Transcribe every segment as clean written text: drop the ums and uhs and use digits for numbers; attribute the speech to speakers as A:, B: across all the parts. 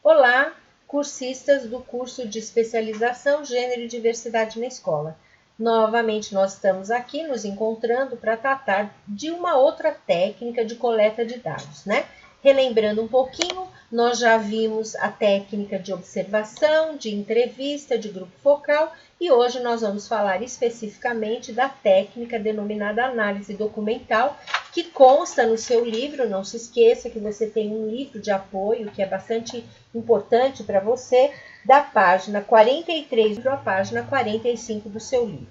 A: Olá, cursistas do curso de especialização Gênero e Diversidade na Escola. Novamente nós estamos aqui nos encontrando para tratar de uma outra técnica de coleta de dados, né? Relembrando um pouquinho, nós já vimos a técnica de observação, de entrevista, de grupo focal e hoje nós vamos falar especificamente da técnica denominada análise documental, que consta no seu livro. Não se esqueça que você tem um livro de apoio que é bastante importante para você, da página 43 para a página 45 do seu livro.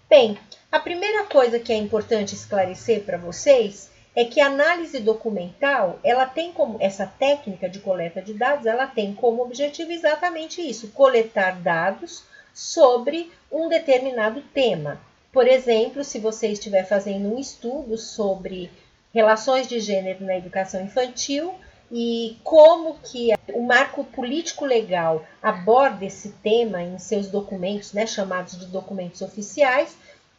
A: Bem, a primeira coisa que é importante esclarecer para vocês é que a análise documental, ela tem como, essa técnica de coleta de dados, ela tem como objetivo exatamente isso, coletar dados sobre um determinado tema. Por exemplo, se você estiver fazendo um estudo sobre relações de gênero na educação infantil e como que o marco político-legal aborda esse tema em seus documentos, né, chamados de documentos oficiais,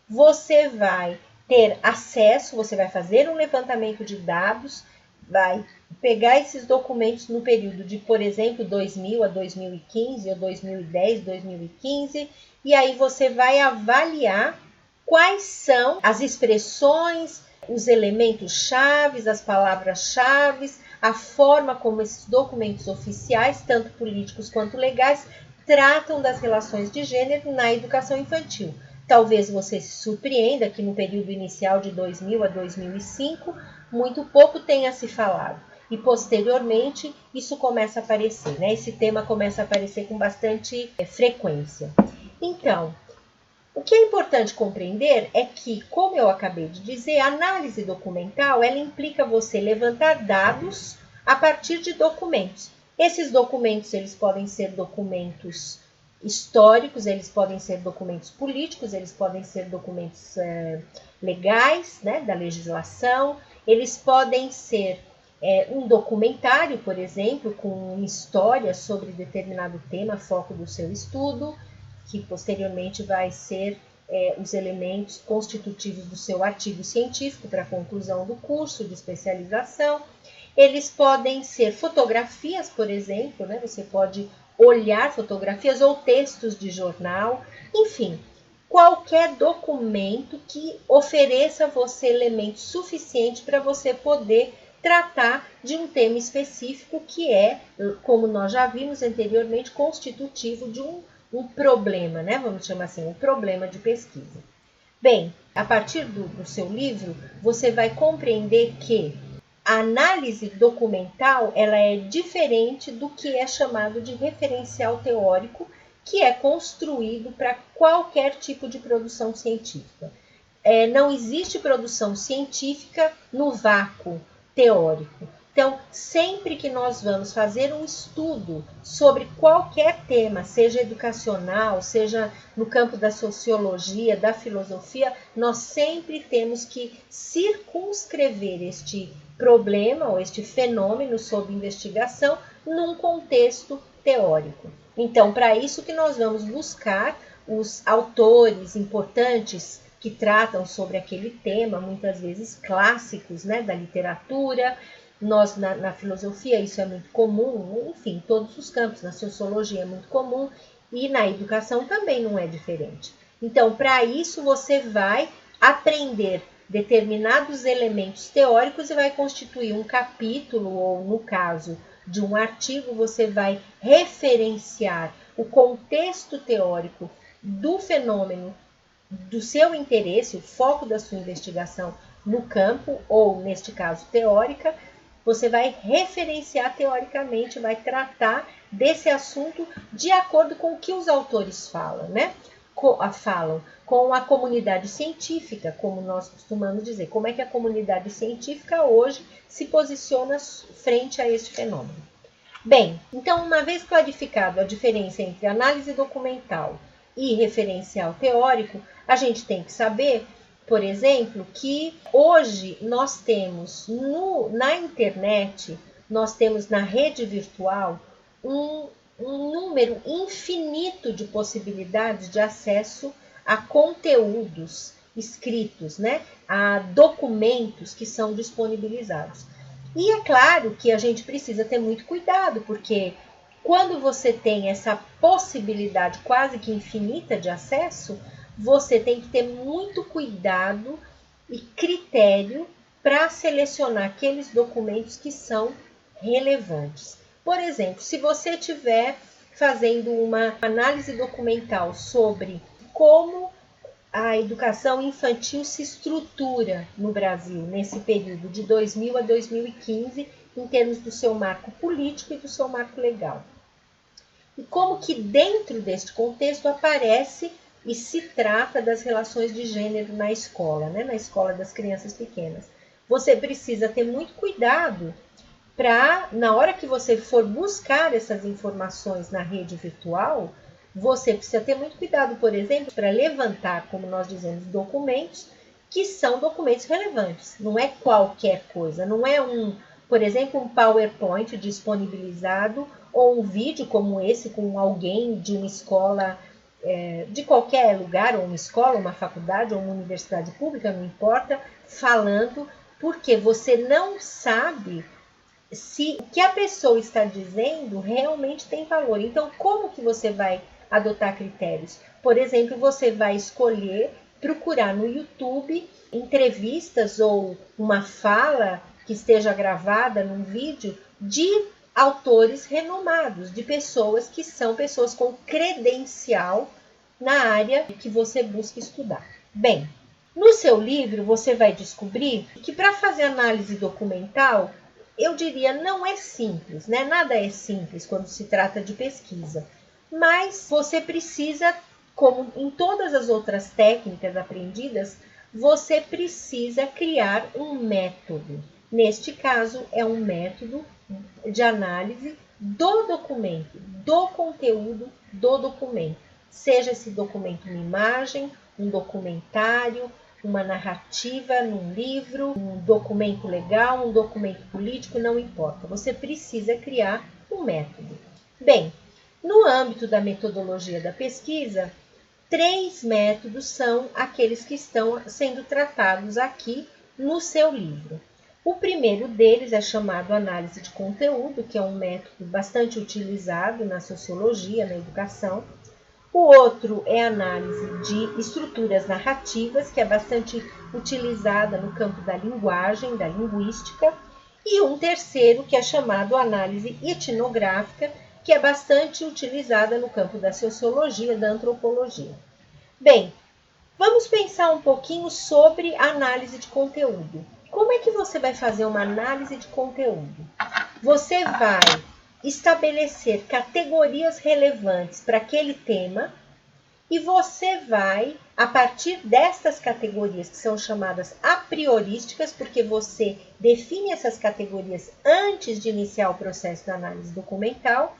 A: você vai ter acesso, você vai fazer um levantamento de dados, vai pegar esses documentos no período de, por exemplo, 2000 a 2015, ou 2010, 2015, e aí você vai avaliar quais são as expressões, os elementos chaves, as palavras-chave, a forma como esses documentos oficiais, tanto políticos quanto legais, tratam das relações de gênero na educação infantil. Talvez você se surpreenda que no período inicial de 2000 a 2005, muito pouco tenha se falado. E posteriormente, isso começa a aparecer, né? Esse tema começa a aparecer com bastante frequência. Então, o que é importante compreender é que, como eu acabei de dizer, a análise documental, ela implica você levantar dados a partir de documentos. Esses documentos, eles podem ser documentos históricos, eles podem ser documentos políticos, eles podem ser documentos legais, né, da legislação, eles podem ser um documentário, por exemplo, com uma história sobre determinado tema, foco do seu estudo, que posteriormente vai ser os elementos constitutivos do seu artigo científico para a conclusão do curso de especialização. Eles podem ser fotografias, por exemplo, né? Você pode olhar fotografias ou textos de jornal, enfim, qualquer documento que ofereça a você elementos suficientes para você poder tratar de um tema específico que é, como nós já vimos anteriormente, constitutivo de um problema, né? Vamos chamar assim, um problema de pesquisa. Bem, a partir do seu livro, você vai compreender que a análise documental, ela é diferente do que é chamado de referencial teórico, que é construído para qualquer tipo de produção científica. Não existe produção científica no vácuo teórico. Então, sempre que nós vamos fazer um estudo sobre qualquer tema, seja educacional, seja no campo da sociologia, da filosofia, nós sempre temos que circunscrever este problema ou este fenômeno sob investigação num contexto teórico. Então, para isso que nós vamos buscar os autores importantes que tratam sobre aquele tema, muitas vezes clássicos, né, da literatura. Nós, na filosofia, isso é muito comum, enfim, em todos os campos, na sociologia é muito comum e na educação também não é diferente. Então, para isso, você vai aprender determinados elementos teóricos e vai constituir um capítulo, ou no caso de um artigo, você vai referenciar o contexto teórico do fenômeno do seu interesse, o foco da sua investigação no campo, ou neste caso teórica. Você vai referenciar teoricamente, vai tratar desse assunto de acordo com o que os autores falam, né? Falam com a comunidade científica, como nós costumamos dizer. Como é que a comunidade científica hoje se posiciona frente a este fenômeno? Bem, então, uma vez clarificado a diferença entre análise documental e referencial teórico, a gente tem que saber, por exemplo, que hoje nós temos na internet, nós temos na rede virtual um número infinito de possibilidades de acesso a conteúdos escritos, né? A documentos que são disponibilizados. E é claro que a gente precisa ter muito cuidado, porque quando você tem essa possibilidade quase que infinita de acesso, você tem que ter muito cuidado e critério para selecionar aqueles documentos que são relevantes. Por exemplo, se você estiver fazendo uma análise documental sobre como a educação infantil se estrutura no Brasil nesse período de 2000 a 2015, em termos do seu marco político e do seu marco legal. E como que dentro deste contexto aparece e se trata das relações de gênero na escola, né? Na escola das crianças pequenas. Você precisa ter muito cuidado para, na hora que você for buscar essas informações na rede virtual, você precisa ter muito cuidado, por exemplo, para levantar, como nós dizemos, documentos que são documentos relevantes. Não é qualquer coisa, não é por exemplo, um PowerPoint disponibilizado ou um vídeo como esse com alguém de uma escola, de qualquer lugar, ou uma escola, uma faculdade, ou uma universidade pública, não importa, falando, porque você não sabe se o que a pessoa está dizendo realmente tem valor. Então, como que você vai adotar critérios? Por exemplo, você vai escolher procurar no YouTube entrevistas ou uma fala que esteja gravada num vídeo de autores renomados, de pessoas que são pessoas com credencial na área que você busca estudar. Bem, no seu livro você vai descobrir que para fazer análise documental, eu diria, não é simples, né? Nada é simples quando se trata de pesquisa. Mas você precisa, como em todas as outras técnicas aprendidas, você precisa criar um método. Neste caso, é um método de análise do documento, do conteúdo do documento. Seja esse documento uma imagem, um documentário, uma narrativa num livro, um documento legal, um documento político, não importa. Você precisa criar um método. Bem, no âmbito da metodologia da pesquisa, 3 métodos são aqueles que estão sendo tratados aqui no seu livro. O primeiro deles é chamado análise de conteúdo, que é um método bastante utilizado na sociologia, na educação. O outro é análise de estruturas narrativas, que é bastante utilizada no campo da linguagem, da linguística. E um terceiro, que é chamado análise etnográfica, que é bastante utilizada no campo da sociologia, da antropologia. Bem, vamos pensar um pouquinho sobre a análise de conteúdo. Como é que você vai fazer uma análise de conteúdo? Você vai estabelecer categorias relevantes para aquele tema e você vai, a partir destas categorias que são chamadas a priorísticas, porque você define essas categorias antes de iniciar o processo da análise documental,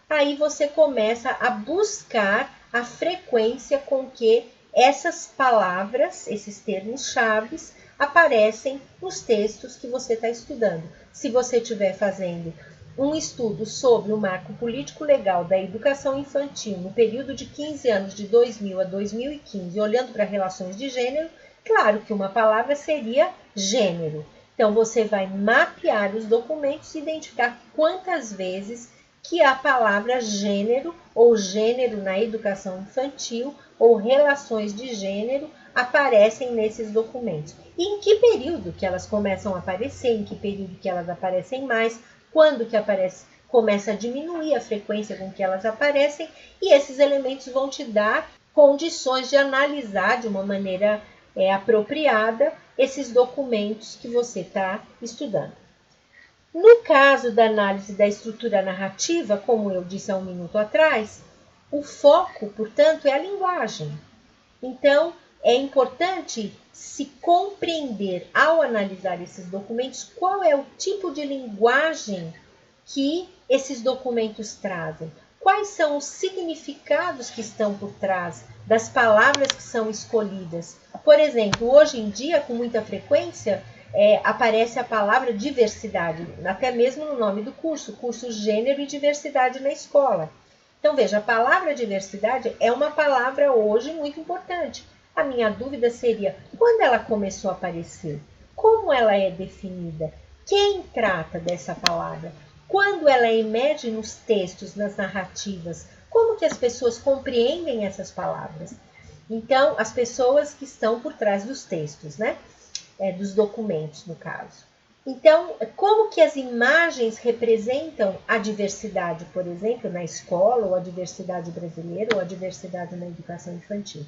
A: aí você começa a buscar a frequência com que essas palavras, esses termos-chave, aparecem nos textos que você está estudando. Se você estiver fazendo um estudo sobre o marco político-legal da educação infantil no período de 15 anos, de 2000 a 2015, olhando para relações de gênero, claro que uma palavra seria gênero. Então, você vai mapear os documentos e identificar quantas vezes que a palavra gênero ou gênero na educação infantil ou relações de gênero aparecem nesses documentos. E em que período que elas começam a aparecer, em que período que elas aparecem mais, quando que começa a diminuir a frequência com que elas aparecem, e esses elementos vão te dar condições de analisar de uma maneira apropriada esses documentos que você está estudando. No caso da análise da estrutura narrativa, como eu disse há um minuto atrás, o foco, portanto, é a linguagem. Então, é importante se compreender, ao analisar esses documentos, qual é o tipo de linguagem que esses documentos trazem. Quais são os significados que estão por trás das palavras que são escolhidas. Por exemplo, hoje em dia, com muita frequência, aparece a palavra diversidade, até mesmo no nome do curso Gênero e Diversidade na Escola. Então, veja, a palavra diversidade é uma palavra hoje muito importante. A minha dúvida seria, quando ela começou a aparecer? Como ela é definida? Quem trata dessa palavra? quando ela emerge nos textos, nas narrativas, como que as pessoas compreendem essas palavras? Então, as pessoas que estão por trás dos textos, né? Dos documentos, no caso. Então, como que as imagens representam a diversidade, por exemplo, na escola, ou a diversidade brasileira, ou a diversidade na educação infantil?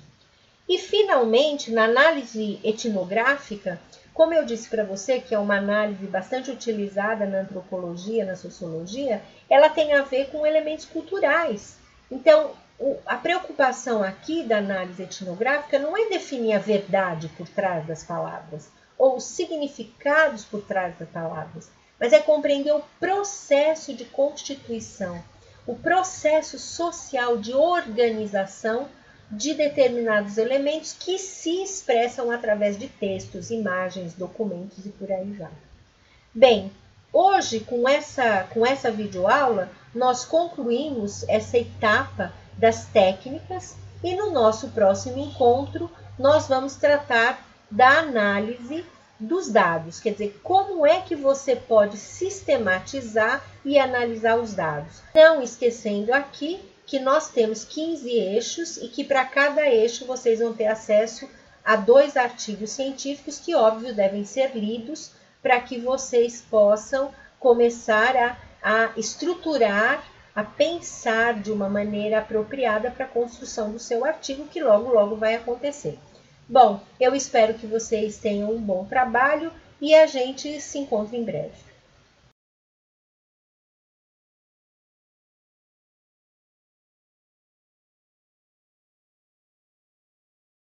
A: E, finalmente, na análise etnográfica, como eu disse para você, que é uma análise bastante utilizada na antropologia, na sociologia, ela tem a ver com elementos culturais. Então, a preocupação aqui da análise etnográfica não é definir a verdade por trás das palavras, ou os significados por trás das palavras, mas é compreender o processo de constituição, o processo social de organização de determinados elementos que se expressam através de textos, imagens, documentos e por aí vai. Bem, hoje com essa videoaula nós concluímos essa etapa das técnicas e no nosso próximo encontro nós vamos tratar da análise dos dados, quer dizer, como é que você pode sistematizar e analisar os dados. Não esquecendo aqui que nós temos 15 eixos e que para cada eixo vocês vão ter acesso a 2 artigos científicos que, óbvio, devem ser lidos para que vocês possam começar a estruturar, a pensar de uma maneira apropriada para a construção do seu artigo, que logo, logo vai acontecer. Bom, eu espero que vocês tenham um bom trabalho e a gente se encontra em breve.